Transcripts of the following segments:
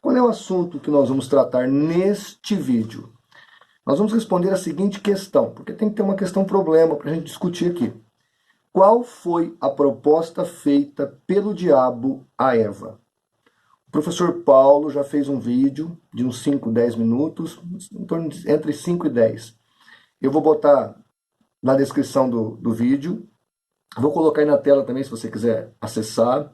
Qual é o assunto que nós vamos tratar neste vídeo? Nós vamos responder a seguinte questão, porque tem que ter uma questão-problema para a gente discutir aqui. Qual foi a proposta feita pelo diabo a Eva? O professor Paulo já fez um vídeo de uns 5, 10 minutos, entre 5 e 10. Eu vou botar na descrição do vídeo, vou colocar aí na tela também se você quiser acessar.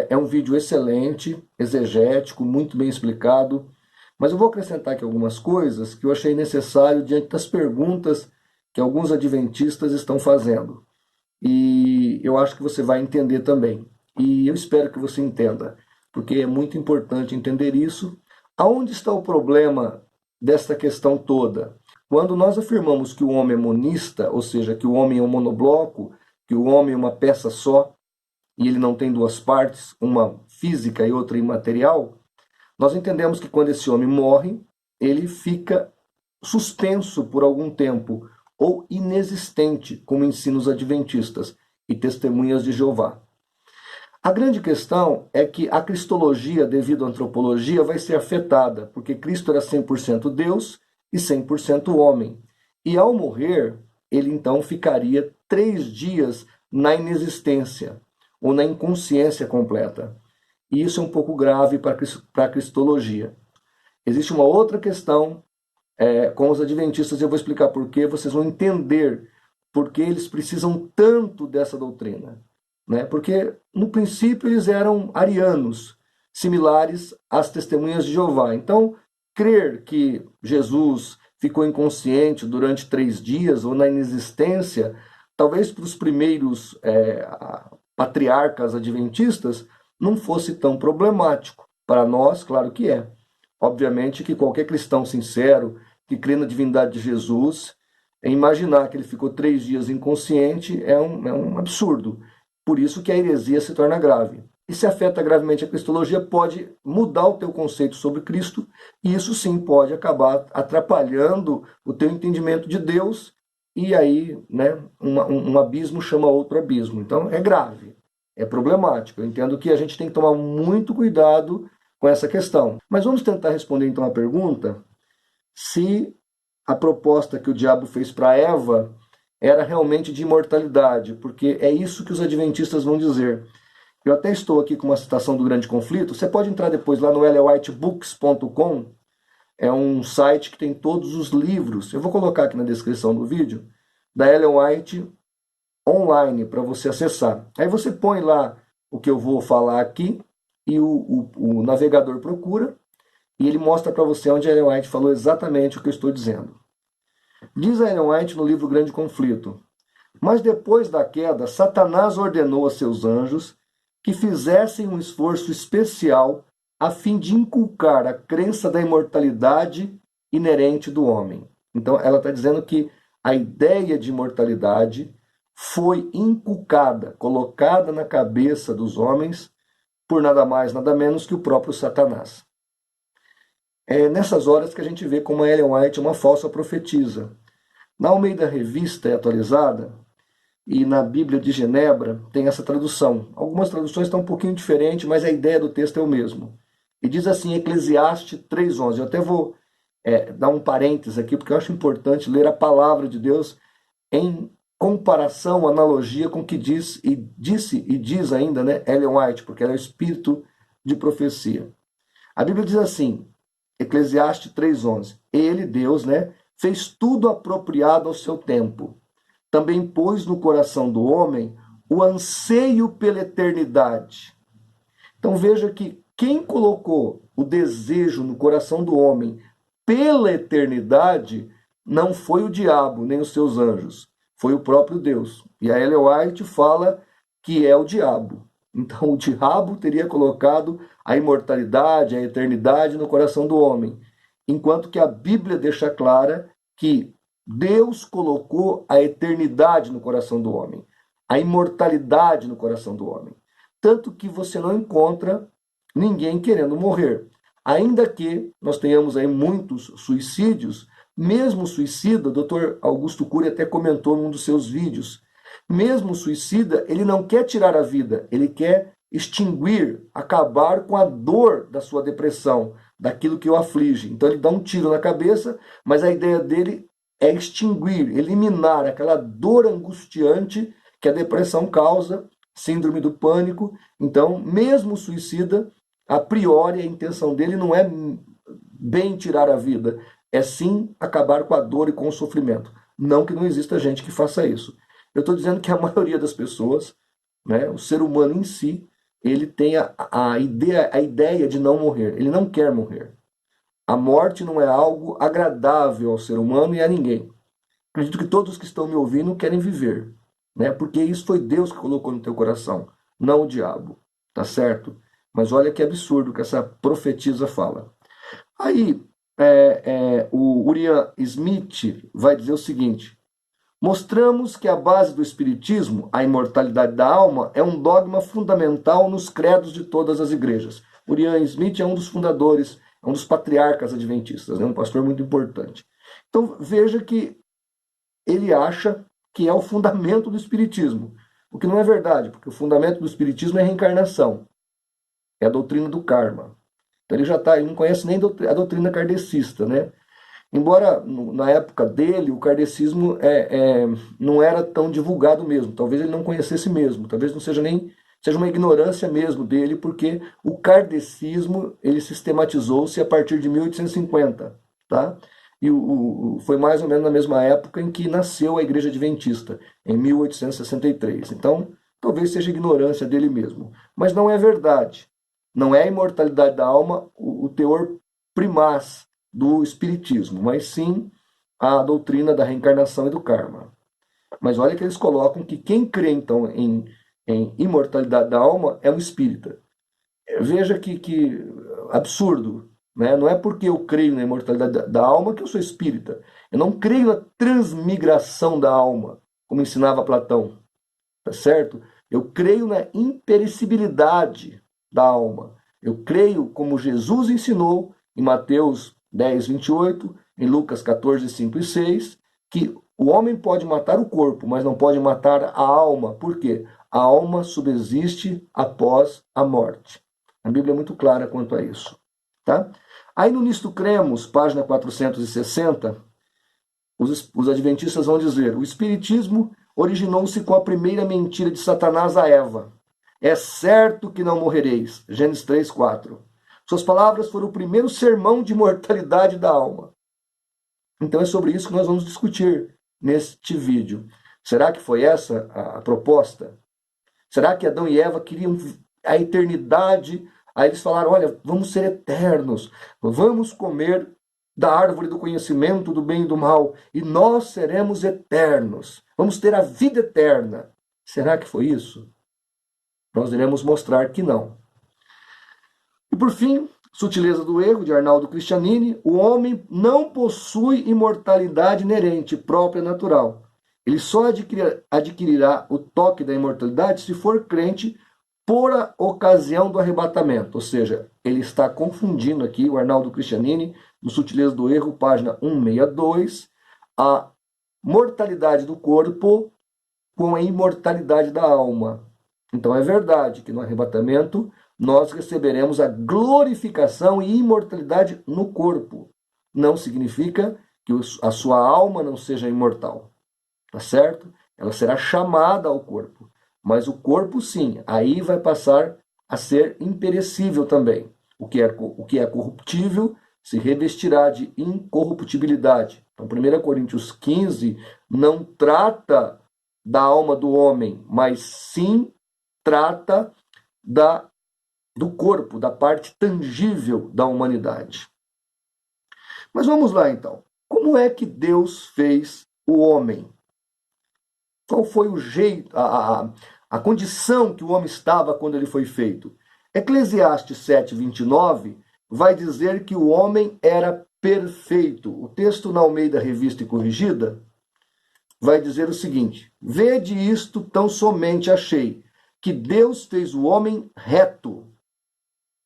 É um vídeo excelente, exegético, muito bem explicado, mas eu vou acrescentar aqui algumas coisas que eu achei necessário diante das perguntas que alguns adventistas estão fazendo. E eu acho que você vai entender também. E eu espero que você entenda, porque é muito importante entender isso. Aonde está o problema desta questão toda? Quando nós afirmamos que o homem é monista, ou seja, que o homem é um monobloco, que o homem é uma peça só, e ele não tem duas partes, uma física e outra imaterial, nós entendemos que quando esse homem morre, ele fica suspenso por algum tempo, ou inexistente, como ensinam os adventistas e testemunhas de Jeová. A grande questão é que a cristologia, devido à antropologia, vai ser afetada, porque Cristo era 100% Deus e 100% homem. E ao morrer, ele então ficaria 3 dias na inexistência, ou na inconsciência completa. E isso é um pouco grave para a cristologia. Existe uma outra questão com os adventistas, eu vou explicar por quê, vocês vão entender por que eles precisam tanto dessa doutrina. Né? Porque, no princípio, eles eram arianos, similares às testemunhas de Jeová. Então, crer que Jesus ficou inconsciente durante 3 dias ou na inexistência, talvez para os primeiros patriarcas adventistas, não fosse tão problemático. Para nós, claro que é. Obviamente que qualquer cristão sincero, que crê na divindade de Jesus, imaginar que ele ficou 3 dias inconsciente é um absurdo. Por isso que a heresia se torna grave. E se afeta gravemente a cristologia, pode mudar o teu conceito sobre Cristo, e isso sim pode acabar atrapalhando o teu entendimento de Deus, e aí um abismo chama outro abismo. Então é grave, é problemático. Eu entendo que a gente tem que tomar muito cuidado com essa questão. Mas vamos tentar responder então a pergunta se a proposta que o diabo fez para Eva era realmente de imortalidade, porque é isso que os adventistas vão dizer. Eu até estou aqui com uma citação do Grande Conflito. Você pode entrar depois lá no elewhitebooks.com, é um site que tem todos os livros. Eu vou colocar aqui na descrição do vídeo, da Ellen White online, para você acessar. Aí você põe lá o que eu vou falar aqui, e o navegador procura, e ele mostra para você onde a Ellen White falou exatamente o que eu estou dizendo. Diz a Ellen White no livro Grande Conflito: mas depois da queda, Satanás ordenou a seus anjos que fizessem um esforço especial a fim de inculcar a crença da imortalidade inerente do homem. Então ela está dizendo que a ideia de imortalidade foi inculcada, colocada na cabeça dos homens por nada mais, nada menos que o próprio Satanás. É nessas horas que a gente vê como a Ellen White é uma falsa profetisa. Na Almeida Revista Atualizada e na Bíblia de Genebra tem essa tradução. Algumas traduções estão um pouquinho diferentes, mas a ideia do texto é o mesmo. E diz assim, Eclesiastes 3:11. Eu até vou dar um parênteses aqui, porque eu acho importante ler a palavra de Deus em comparação, analogia com o que disse e diz ainda, Ellen White, porque ela é o espírito de profecia. A Bíblia diz assim, Eclesiastes 3:11, ele, Deus, fez tudo apropriado ao seu tempo. Também pôs no coração do homem o anseio pela eternidade. Então veja que quem colocou o desejo no coração do homem pela eternidade não foi o diabo, nem os seus anjos. Foi o próprio Deus. E a Ellen White fala que é o diabo. Então o diabo teria colocado a imortalidade, a eternidade no coração do homem. Enquanto que a Bíblia deixa clara que Deus colocou a eternidade no coração do homem, a imortalidade no coração do homem. Tanto que você não encontra ninguém querendo morrer. Ainda que nós tenhamos aí muitos suicídios, mesmo o suicida, o Dr. Augusto Cury até comentou num dos seus vídeos, mesmo o suicida, ele não quer tirar a vida, ele quer extinguir, acabar com a dor da sua depressão, daquilo que o aflige. Então ele dá um tiro na cabeça, mas a ideia dele é extinguir, eliminar aquela dor angustiante que a depressão causa, síndrome do pânico. Então, mesmo o suicida, a priori a intenção dele não é bem tirar a vida, é sim acabar com a dor e com o sofrimento. Não que não exista gente que faça isso. Eu estou dizendo que a maioria das pessoas, né, o ser humano em si, ele tem a ideia de não morrer. Ele não quer morrer. A morte não é algo agradável ao ser humano e a ninguém. Acredito que todos que estão me ouvindo querem viver, né? Porque isso foi Deus que colocou no teu coração, não o diabo, tá certo? Mas olha que absurdo que essa profetisa fala. Aí, o Uriah Smith vai dizer o seguinte: mostramos que a base do espiritismo, a imortalidade da alma, é um dogma fundamental nos credos de todas as igrejas. Uriah Smith é um dos fundadores, é um dos patriarcas adventistas, né? Um pastor muito importante. Então veja que ele acha que é o fundamento do espiritismo, o que não é verdade, porque o fundamento do espiritismo é a reencarnação, é a doutrina do karma. Então ele não conhece nem a doutrina kardecista, né? Embora na época dele o kardecismo não era tão divulgado mesmo, talvez ele não conhecesse mesmo, talvez não seja nem seja uma ignorância mesmo dele, porque o kardecismo ele sistematizou-se a partir de 1850, tá? E foi mais ou menos na mesma época em que nasceu a Igreja Adventista, em 1863. Então, talvez seja ignorância dele mesmo, mas não é verdade. Não é a imortalidade da alma o teor primaz do espiritismo, mas sim a doutrina da reencarnação e do karma. Mas olha que eles colocam que quem crê então em imortalidade da alma é um espírita. Veja que absurdo, né? Não é porque eu creio na imortalidade da alma que eu sou espírita. Eu não creio na transmigração da alma, como ensinava Platão, tá certo? Eu creio na imperecibilidade da alma. Eu creio, como Jesus ensinou em Mateus 10, 28, em Lucas 14, 5 e 6, que o homem pode matar o corpo, mas não pode matar a alma. Por quê? A alma subsiste após a morte. A Bíblia é muito clara quanto a isso. Tá? Aí no Nisto Cremos, página 460, os adventistas vão dizer: o Espiritismo originou-se com a primeira mentira de Satanás a Eva. É certo que não morrereis. Gênesis 3, 4. Suas palavras foram o primeiro sermão de mortalidade da alma. Então é sobre isso que nós vamos discutir neste vídeo. Será que foi essa a proposta? Será que Adão e Eva queriam a eternidade? Aí eles falaram: olha, vamos ser eternos, vamos comer da árvore do conhecimento do bem e do mal, e nós seremos eternos, vamos ter a vida eterna. Será que foi isso? Nós iremos mostrar que não. E por fim, Sutileza do Erro, de Arnaldo Cristianini: o homem não possui imortalidade inerente, própria natural. Ele só adquirirá o toque da imortalidade se for crente por a ocasião do arrebatamento. Ou seja, ele está confundindo aqui, o Arnaldo Cristianini, no Sutileza do Erro, página 162, a mortalidade do corpo com a imortalidade da alma. Então é verdade que no arrebatamento nós receberemos a glorificação e imortalidade no corpo. Não significa que a sua alma não seja imortal, tá certo? Ela será chamada ao corpo, mas o corpo sim, aí vai passar a ser imperecível também. O que é corruptível se revestirá de incorruptibilidade. Então 1 Coríntios 15 não trata da alma do homem, mas sim trata do corpo, da parte tangível da humanidade. Mas vamos lá então. Como é que Deus fez o homem? Qual foi o jeito, a condição que o homem estava quando ele foi feito? Eclesiastes 7:29 vai dizer que o homem era perfeito. O texto na Almeida Revista e Corrigida vai dizer o seguinte: vede isto, tão somente achei, que Deus fez o homem reto.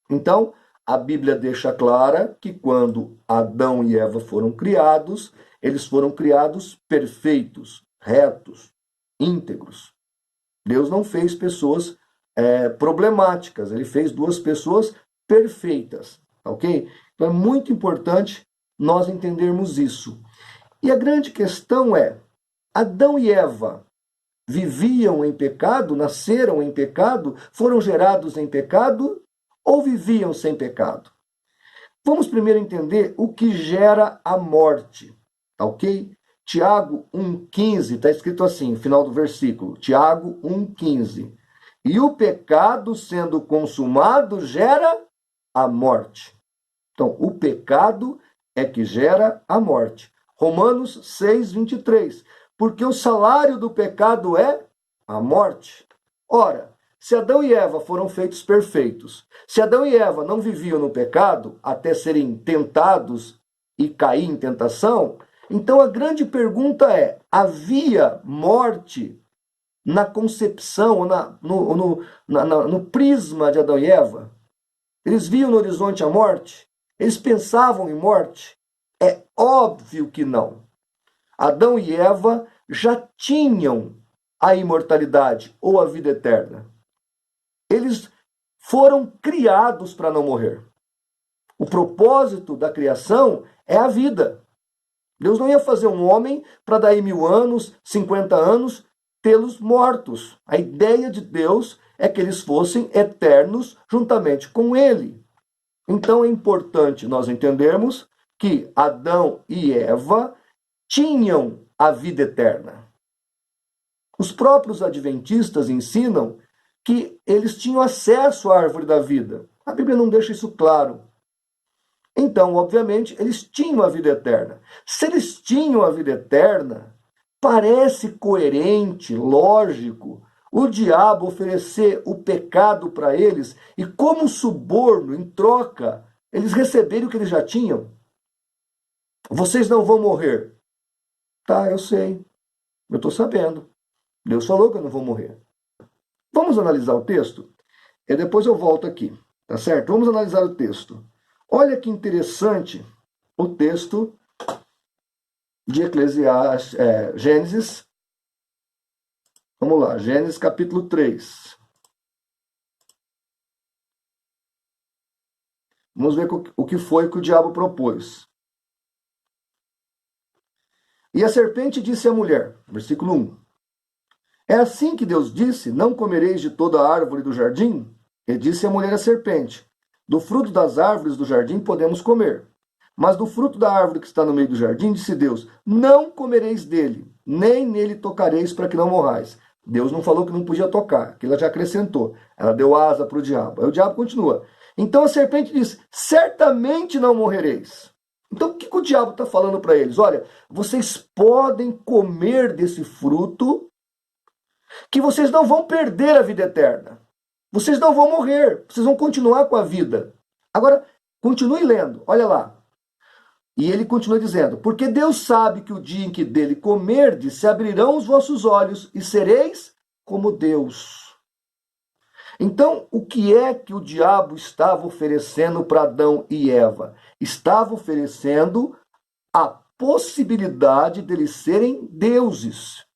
Então, a Bíblia deixa clara que quando Adão e Eva foram criados, eles foram criados perfeitos, retos, íntegros. Deus não fez pessoas problemáticas. Ele fez duas pessoas perfeitas, ok? Então é muito importante nós entendermos isso. E a grande questão é, Adão e Eva viviam em pecado, nasceram em pecado, foram gerados em pecado ou viviam sem pecado? Vamos primeiro entender o que gera a morte, tá ok? Tiago 1,15, está escrito assim, final do versículo, Tiago 1,15. E o pecado sendo consumado gera a morte. Então, o pecado é que gera a morte. Romanos 6,23. Porque o salário do pecado é a morte. Ora, se Adão e Eva foram feitos perfeitos, se Adão e Eva não viviam no pecado até serem tentados e cair em tentação, então a grande pergunta é: havia morte na concepção, no prisma de Adão e Eva? Eles viam no horizonte a morte? Eles pensavam em morte? É óbvio que não. Adão e Eva já tinham a imortalidade ou a vida eterna. Eles foram criados para não morrer. O propósito da criação é a vida. Deus não ia fazer um homem para daí 1000 anos, 50 anos, tê-los mortos. A ideia de Deus é que eles fossem eternos juntamente com Ele. Então é importante nós entendermos que Adão e Eva tinham a vida eterna. Os próprios adventistas ensinam que eles tinham acesso à árvore da vida. A Bíblia não deixa isso claro. Então, obviamente, eles tinham a vida eterna. Se eles tinham a vida eterna, parece coerente, lógico, o diabo oferecer o pecado para eles e, como suborno, em troca, eles receberem o que eles já tinham. Vocês não vão morrer. Tá, eu sei. Eu estou sabendo. Deus falou que eu não vou morrer. Vamos analisar o texto? E depois eu volto aqui, tá certo? Vamos analisar o texto. Olha que interessante o texto de Gênesis. Vamos lá, Gênesis capítulo 3. Vamos ver o que foi que o diabo propôs. E a serpente disse à mulher, versículo 1, é assim que Deus disse, não comereis de toda a árvore do jardim? E disse a mulher à serpente, do fruto das árvores do jardim podemos comer, mas do fruto da árvore que está no meio do jardim, disse Deus, não comereis dele, nem nele tocareis para que não morrais. Deus não falou que não podia tocar, que ela já acrescentou, ela deu asa para o diabo. Aí o diabo continua, então a serpente disse, certamente não morrereis. Então o que o diabo está falando para eles? Olha, vocês podem comer desse fruto, que vocês não vão perder a vida eterna. Vocês não vão morrer, vocês vão continuar com a vida. Agora, continue lendo, olha lá. E ele continua dizendo, porque Deus sabe que o dia em que dele comerdes, se abrirão os vossos olhos e sereis como Deus. Então, o que é que o diabo estava oferecendo para Adão e Eva? Estava oferecendo a possibilidade deles serem deuses.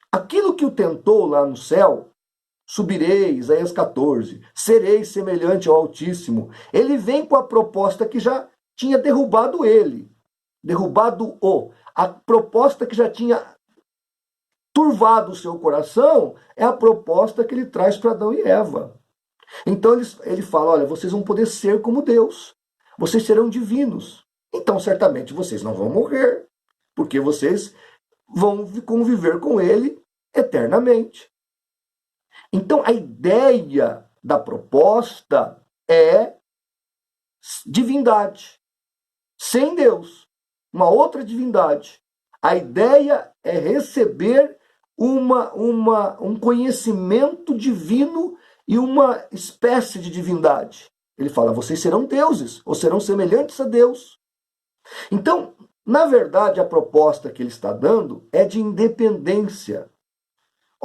Aquilo que o tentou lá no céu, subirei, Isaías 14, serei semelhante ao Altíssimo. Ele vem com a proposta que já tinha derrubado ele, derrubado-o. A proposta que já tinha turvado o seu coração é a proposta que ele traz para Adão e Eva. Então ele fala, olha, vocês vão poder ser como Deus, vocês serão divinos. Então certamente vocês não vão morrer, porque vocês vão conviver com ele eternamente. Então a ideia da proposta é divindade, sem Deus, uma outra divindade. A ideia é receber um conhecimento divino e uma espécie de divindade. Ele fala, vocês serão deuses, ou serão semelhantes a Deus. Então, na verdade, a proposta que ele está dando é de independência.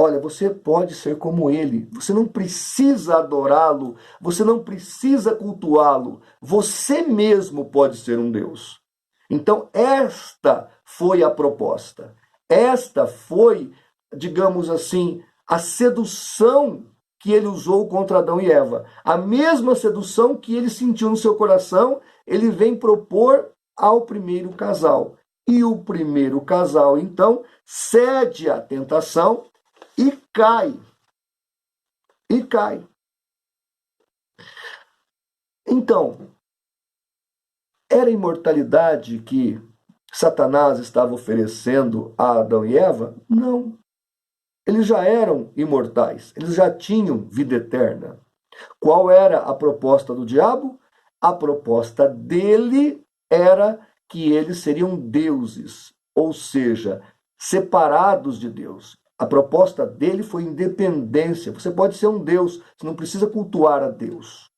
Olha, você pode ser como ele, você não precisa adorá-lo, você não precisa cultuá-lo, você mesmo pode ser um Deus. Então, esta foi a proposta. Esta foi, digamos assim, a sedução que ele usou contra Adão e Eva. A mesma sedução que ele sentiu no seu coração, ele vem propor ao primeiro casal. E o primeiro casal, então, cede à tentação e cai. E cai. Então, era a imortalidade que Satanás estava oferecendo a Adão e Eva? Não. Eles já eram imortais, eles já tinham vida eterna. Qual era a proposta do diabo? A proposta dele era que eles seriam deuses, ou seja, separados de Deus. A proposta dele foi independência. Você pode ser um Deus, você não precisa cultuar a Deus.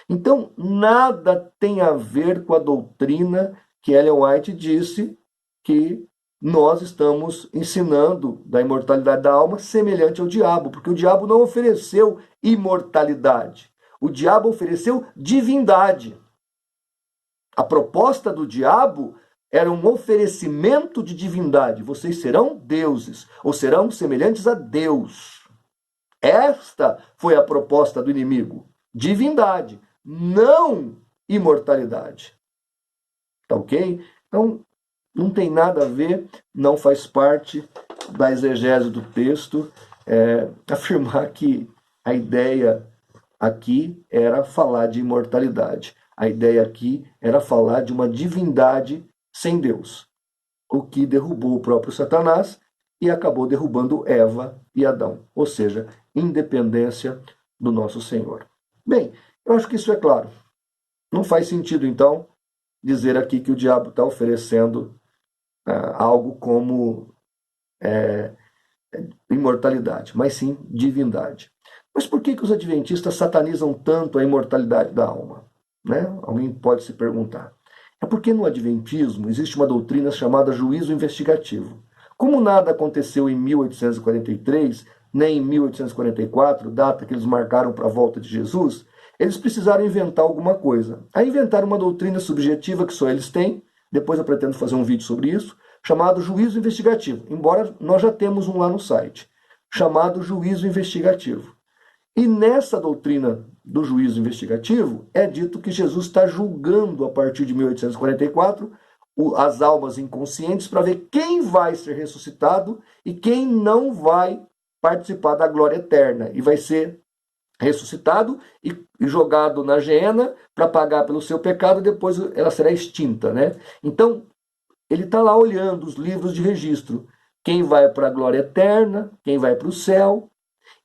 Então, nada tem a ver com a doutrina que Ellen White disse que nós estamos ensinando da imortalidade da alma semelhante ao diabo, porque o diabo não ofereceu imortalidade. O diabo ofereceu divindade. A proposta do diabo era um oferecimento de divindade. Vocês serão deuses, ou serão semelhantes a Deus. Esta foi a proposta do inimigo. Divindade, não imortalidade. Tá ok? Então, não tem nada a ver, não faz parte da exegese do texto afirmar que a ideia aqui era falar de imortalidade. A ideia aqui era falar de uma divindade sem Deus, o que derrubou o próprio Satanás e acabou derrubando Eva e Adão, ou seja, independência do nosso Senhor. Bem, eu acho que isso é claro. Não faz sentido, então, dizer aqui que o diabo está oferecendo algo como imortalidade, mas sim divindade. Mas por que os adventistas satanizam tanto a imortalidade da alma? Né? Alguém pode se perguntar. É porque no adventismo existe uma doutrina chamada juízo investigativo. Como nada aconteceu em 1843, nem em 1844, data que eles marcaram para a volta de Jesus, eles precisaram inventar alguma coisa. Aí inventaram uma doutrina subjetiva que só eles têm, depois eu pretendo fazer um vídeo sobre isso, chamado juízo investigativo, embora nós já temos um lá no site, chamado juízo investigativo. E nessa doutrina do juízo investigativo, é dito que Jesus está julgando, a partir de 1844, as almas inconscientes para ver quem vai ser ressuscitado e quem não vai participar da glória eterna. E vai ser ressuscitado e jogado na geena para pagar pelo seu pecado, e depois ela será extinta, né? Então, ele está lá olhando os livros de registro. Quem vai para a glória eterna, quem vai para o céu,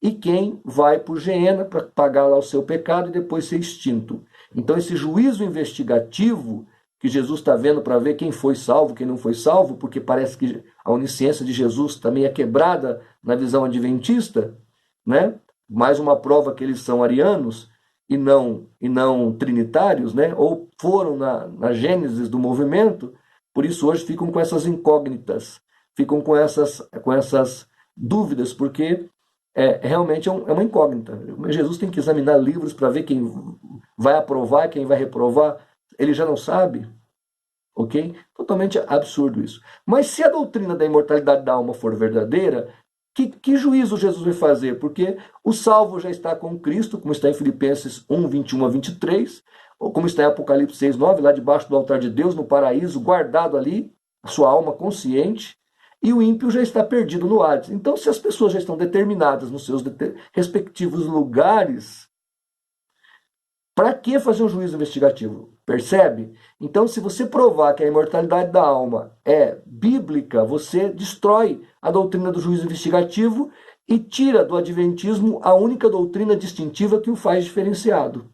e quem vai para o geena para pagar lá o seu pecado e depois ser extinto. Então, esse juízo investigativo que Jesus está vendo para ver quem foi salvo, quem não foi salvo, porque parece que a onisciência de Jesus também é quebrada na visão adventista, né? Mais uma prova que eles são arianos e não trinitários, né? Ou foram na gênese do movimento, por isso hoje ficam com essas incógnitas, ficam com essas dúvidas, porque realmente é uma incógnita. Jesus tem que examinar livros para ver quem vai aprovar, quem vai reprovar. Ele já não sabe, ok? Totalmente absurdo isso. Mas se a doutrina da imortalidade da alma for verdadeira, que juízo Jesus vai fazer? Porque o salvo já está com Cristo, como está em Filipenses 1, 21 a 23, ou como está em Apocalipse 6, 9, lá debaixo do altar de Deus, no paraíso, guardado ali, a sua alma consciente, e o ímpio já está perdido no Hades. Então, se as pessoas já estão determinadas nos seus respectivos lugares, para que fazer um juízo investigativo? Percebe? Então, se você provar que a imortalidade da alma é bíblica, você destrói a doutrina do juízo investigativo e tira do adventismo a única doutrina distintiva que o faz diferenciado.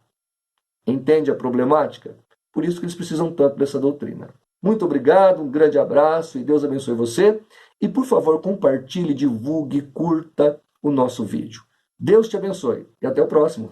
Entende a problemática? Por isso que eles precisam tanto dessa doutrina. Muito obrigado, um grande abraço e Deus abençoe você. E, por favor, compartilhe, divulgue, curta o nosso vídeo. Deus te abençoe e até o próximo.